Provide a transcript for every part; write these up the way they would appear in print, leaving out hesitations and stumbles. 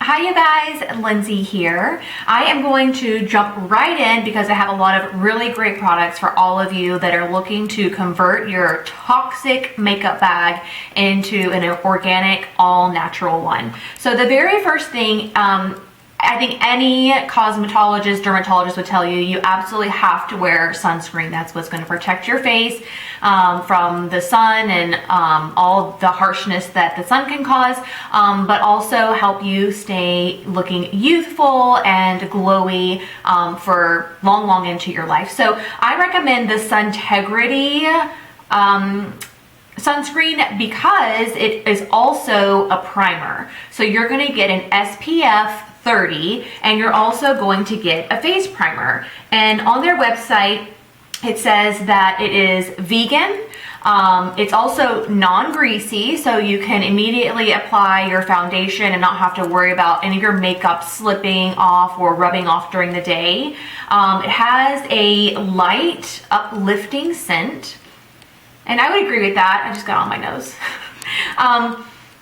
Hi you guys, Lindsay here. I am going to jump right in because I have a lot of really great products for all of you that are looking to convert your toxic makeup bag into an organic, all-natural one. So the very first thing, I think any cosmetologist, dermatologist would tell you, you absolutely have to wear sunscreen. That's what's going to protect your face from the sun and all the harshness that the sun can cause, but also help you stay looking youthful and glowy for long into your life. So I recommend the Suntegrity sunscreen because it is also a primer. So you're going to get an SPF 30 and you're also going to get a face primer. And on their website it says that it is vegan. It's also non-greasy, so you can immediately apply your foundation and not have to worry about any of your makeup slipping off or rubbing off during the day. It has a light uplifting scent, and I would agree with that. I just got on my nose.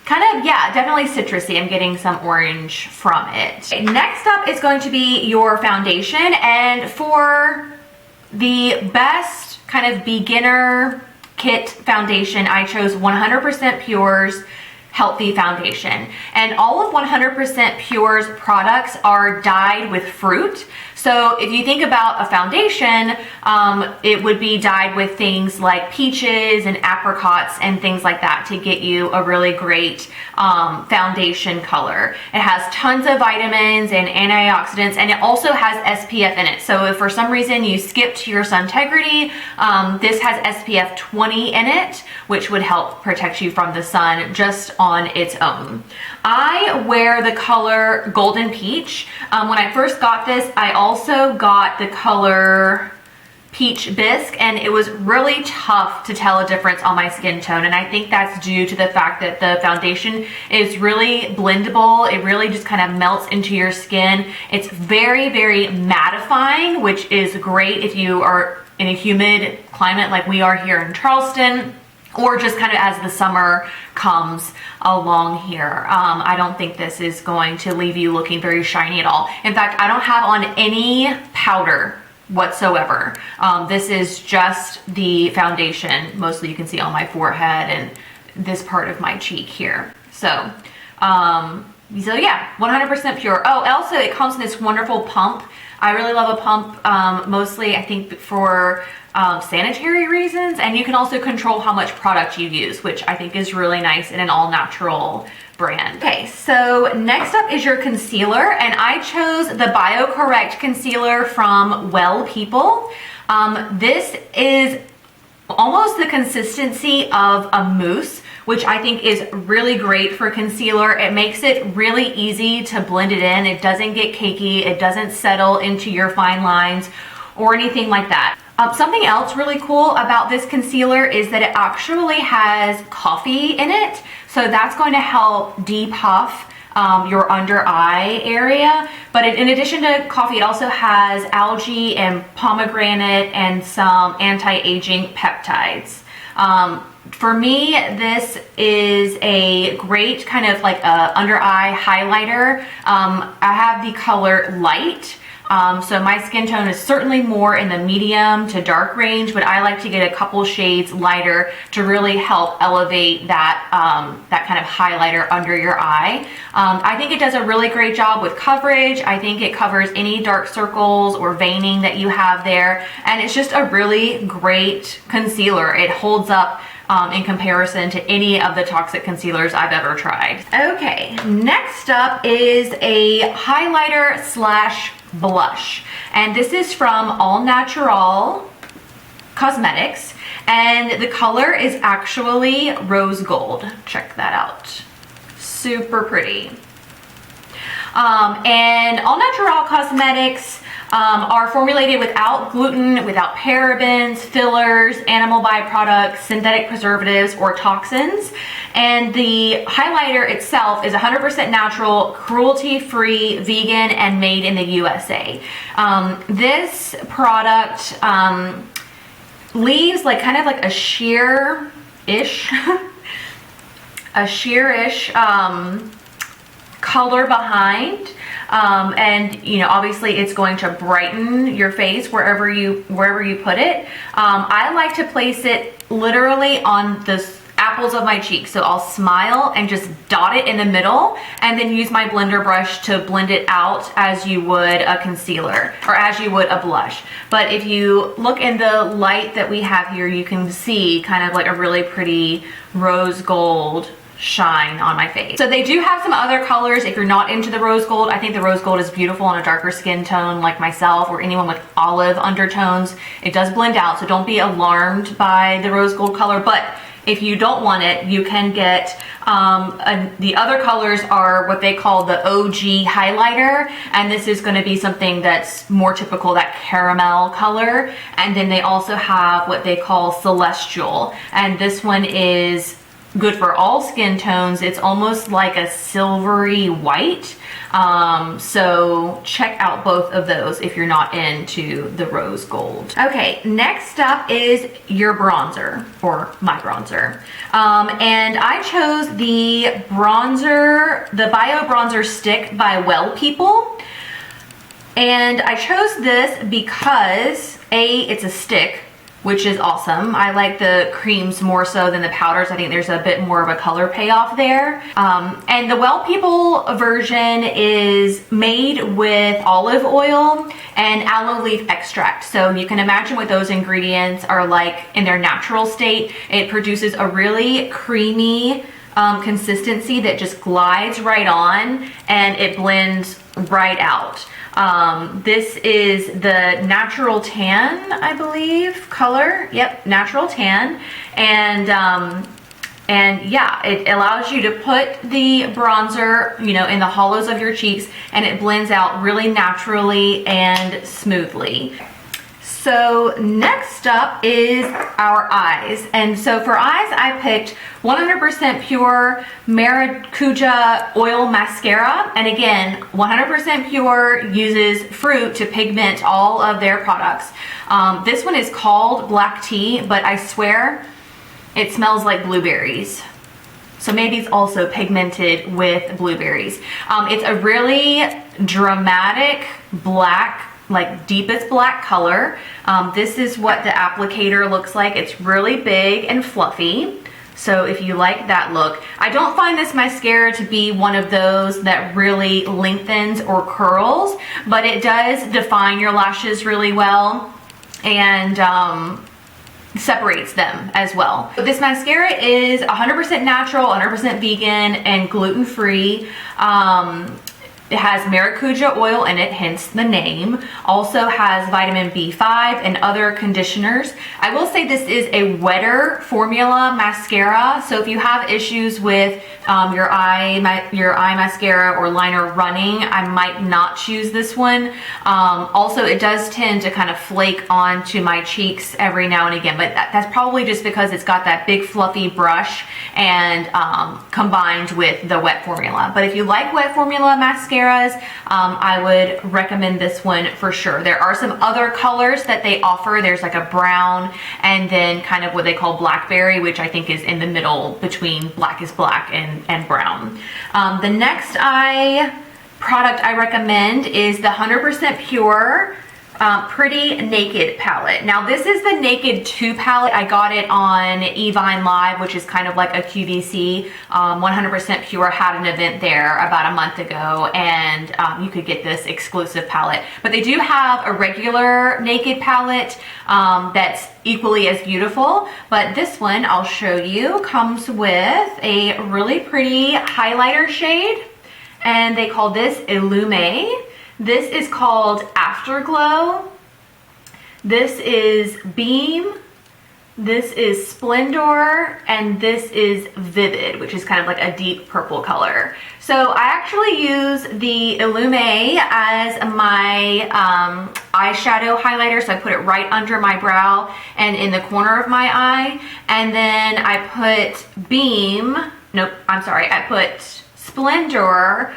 Kind of, yeah, definitely citrusy. I'm getting some orange from it. Next up is going to be your foundation, and for the best kind of beginner kit foundation, I chose 100% Pure's Healthy Foundation. And all of 100% Pure's products are dyed with fruit. So if you think about a foundation, it would be dyed with things like peaches and apricots and things like that to get you a really great foundation color. It has tons of vitamins and antioxidants, and it also has SPF in it. So if for some reason you skipped your Suntegrity, this has SPF 20 in it, which would help protect you from the sun just on its own. I wear the color Golden Peach. When I first got this, I also got the color Peach Bisque, and it was really tough to tell a difference on my skin tone, and I think that's due to the fact that the foundation is really blendable. It really just kind of melts into your skin. It's very mattifying, which is great if you are in a humid climate like we are here in Charleston, or just kind of as the summer comes along here. I don't think this is going to leave you looking very shiny at all. In fact, I don't have on any powder whatsoever. This is just the foundation. Mostly you can see on my forehead and this part of my cheek here. So yeah, 100% pure. Oh, also it comes in this wonderful pump. I really love a pump, mostly I think for sanitary reasons, and you can also control how much product you use, which I think is really nice in an all-natural brand. Okay, so next up is your concealer, and I chose the BioCorrect concealer from Well People. This is almost the consistency of a mousse, which I think is really great for concealer. It makes it really easy to blend it in. It doesn't get cakey. It doesn't settle into your fine lines or anything like that. Something else really cool about this concealer is that it actually has coffee in it. So that's going to help depuff your under eye area. But in addition to coffee, it also has algae and pomegranate and some anti-aging peptides. For me, this is a great kind of like a under eye highlighter. I have the color Light. So my skin tone is certainly more in the medium to dark range, but I like to get a couple shades lighter to really help elevate that, that kind of highlighter under your eye. I think it does a really great job with coverage. I think it covers any dark circles or veining that you have there, and it's just a really great concealer. It holds up in comparison to any of the toxic concealers I've ever tried. Okay, next up is a highlighter slash blush, and this is from All Natural Cosmetics, and the color is actually rose gold. Check that out. Super pretty. And All Natural Cosmetics are formulated without gluten, without parabens, fillers, animal byproducts, synthetic preservatives, or toxins. And the highlighter itself is 100% natural, cruelty-free, vegan, and made in the USA. This product leaves like kind of like a sheer-ish, color behind. And you know, obviously it's going to brighten your face wherever you put it. I like to place it literally on the apples of my cheeks. So I'll smile and just dot it in the middle and then use my blender brush to blend it out as you would a concealer or as you would a blush. But if you look in the light that we have here, you can see kind of like a really pretty rose gold shine on my face. So they do have some other colors if you're not into the rose gold. I think the rose gold is beautiful on a darker skin tone like myself or anyone with olive undertones. It does blend out, so don't be alarmed by the rose gold color. But if you don't want it, you can get the other colors are what they call the OG highlighter, and this is going to be something that's more typical, that caramel color. And then they also have what they call celestial, and this one is good for all skin tones. It's almost like a silvery white. So check out both of those if you're not into the rose gold. Okay, next up is your bronzer, or my bronzer. And I chose the bronzer, the Bio Bronzer Stick by Well People. And I chose this because it's a stick, which is awesome. I like the creams more so than the powders. I think there's a bit more of a color payoff there. And the Well People version is made with olive oil and aloe leaf extract. So you can imagine what those ingredients are like in their natural state. It produces a really creamy consistency that just glides right on and it blends right out. This is the natural tan, I believe, color. Yep, natural tan. And yeah, it allows you to put the bronzer, you know, in the hollows of your cheeks, and it blends out really naturally and smoothly. So next up is our eyes. And so for eyes, I picked 100% pure Maracuja oil mascara. And again, 100% pure, uses fruit to pigment all of their products. This one is called black tea, but I swear it smells like blueberries. So maybe it's also pigmented with blueberries. It's a really dramatic black, like deepest black color. This is what the applicator looks like. It's really big and fluffy. So if you like that look, I don't find this mascara to be one of those that really lengthens or curls, but it does define your lashes really well and separates them as well. This mascara is 100% natural, 100% vegan, and gluten-free. It has maracuja oil in it, hence the name. Also has vitamin B5 and other conditioners. I will say this is a wetter formula mascara, so if you have issues with your eye mascara or liner running, I might not choose this one. Also, it does tend to kind of flake onto my cheeks every now and again, but that's probably just because it's got that big fluffy brush and combined with the wet formula. But if you like wet formula mascara, I would recommend this one for sure. There are some other colors that they offer. There's like a brown and then kind of what they call blackberry, which I think is in the middle between black is black and brown. The next eye product I recommend is the 100% pure Pretty Naked palette. Now this is the Naked 2 palette. I got it on Evine Live, which is kind of like a QVC. 100% Pure had an event there about a month ago, and you could get this exclusive palette. But they do have a regular Naked palette that's equally as beautiful. But this one, I'll show you, comes with a really pretty highlighter shade, and they call this Illume. This is called Afterglow. This is Beam. This is Splendor. And this is Vivid, which is kind of like a deep purple color. So I actually use the Illume as my eyeshadow highlighter. So I put it right under my brow and in the corner of my eye. And then I put Beam. Nope, I'm sorry. I put Splendor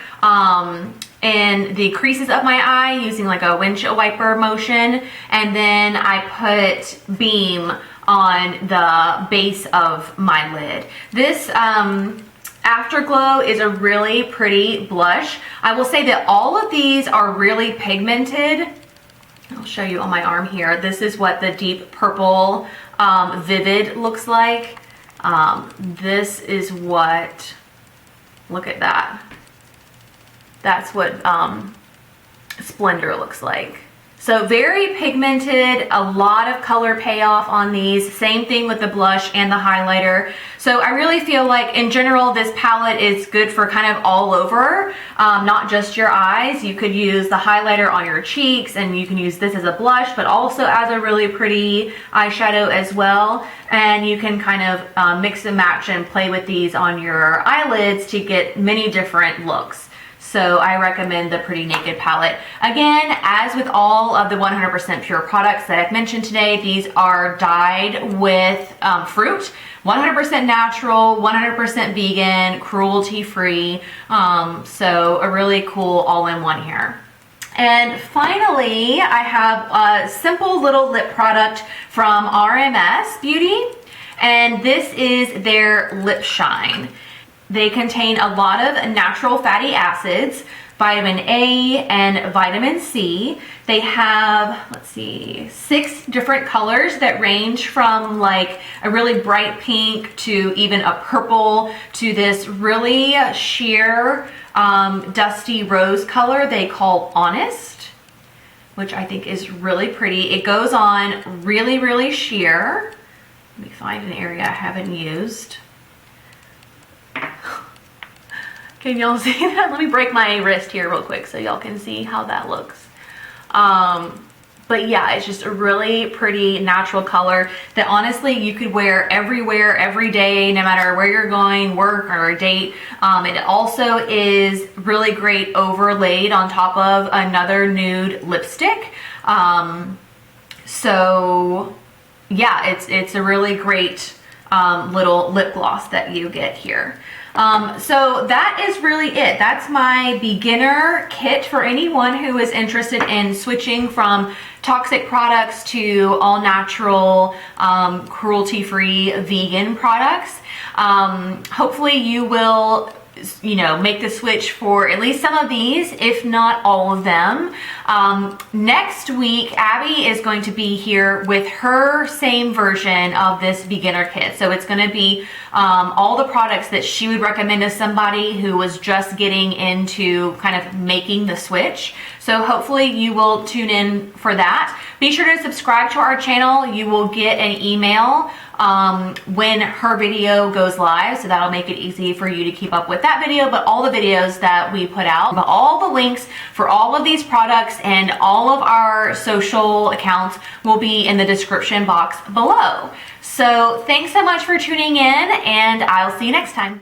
in the creases of my eye using like a windshield wiper motion, and then I put Beam on the base of my lid. This Afterglow is a really pretty blush. I will say that all of these are really pigmented. I'll show you on my arm here. This is what the deep purple Vivid looks like. This is what, look at that. That's what Splendor looks like. So very pigmented, a lot of color payoff on these. Same thing with the blush and the highlighter. So I really feel like in general, this palette is good for kind of all over, not just your eyes. You could use the highlighter on your cheeks, and you can use this as a blush, but also as a really pretty eyeshadow as well. And you can kind of mix and match and play with these on your eyelids to get many different looks. So I recommend the Pretty Naked palette. Again, as with all of the 100% pure products that I've mentioned today, these are dyed with fruit, 100% natural, 100% vegan, cruelty-free. So a really cool all-in-one here. And finally, I have a simple little lip product from RMS Beauty, and this is their Lip Shine. They contain a lot of natural fatty acids, vitamin A and vitamin C. They have, let's see, 6 different colors that range from like a really bright pink to even a purple to this really sheer dusty rose color they call Honest, which I think is really pretty. It goes on really, really sheer. Let me find an area I haven't used. Can y'all see that? Let me break my wrist here real quick so y'all can see how that looks. But yeah, it's just a really pretty natural color that honestly you could wear everywhere, every day, no matter where you're going, work or a date. It also is really great overlaid on top of another nude lipstick. So yeah, it's a really great little lip gloss that you get here. So that is really it. That's my beginner kit for anyone who is interested in switching from toxic products to all natural, cruelty-free vegan products. Hopefully you will, you know, make the switch for at least some of these, if not all of them. Next week, Abby is going to be here with her same version of this beginner kit. So it's going to be all the products that she would recommend to somebody who was just getting into kind of making the switch. So hopefully you will tune in for that. Be sure to subscribe to our channel. You will get an email when her video goes live, so that'll make it easy for you to keep up with that video, but all the videos that we put out. But all the links for all of these products and all of our social accounts will be in the description box below. So thanks so much for tuning in, and I'll see you next time.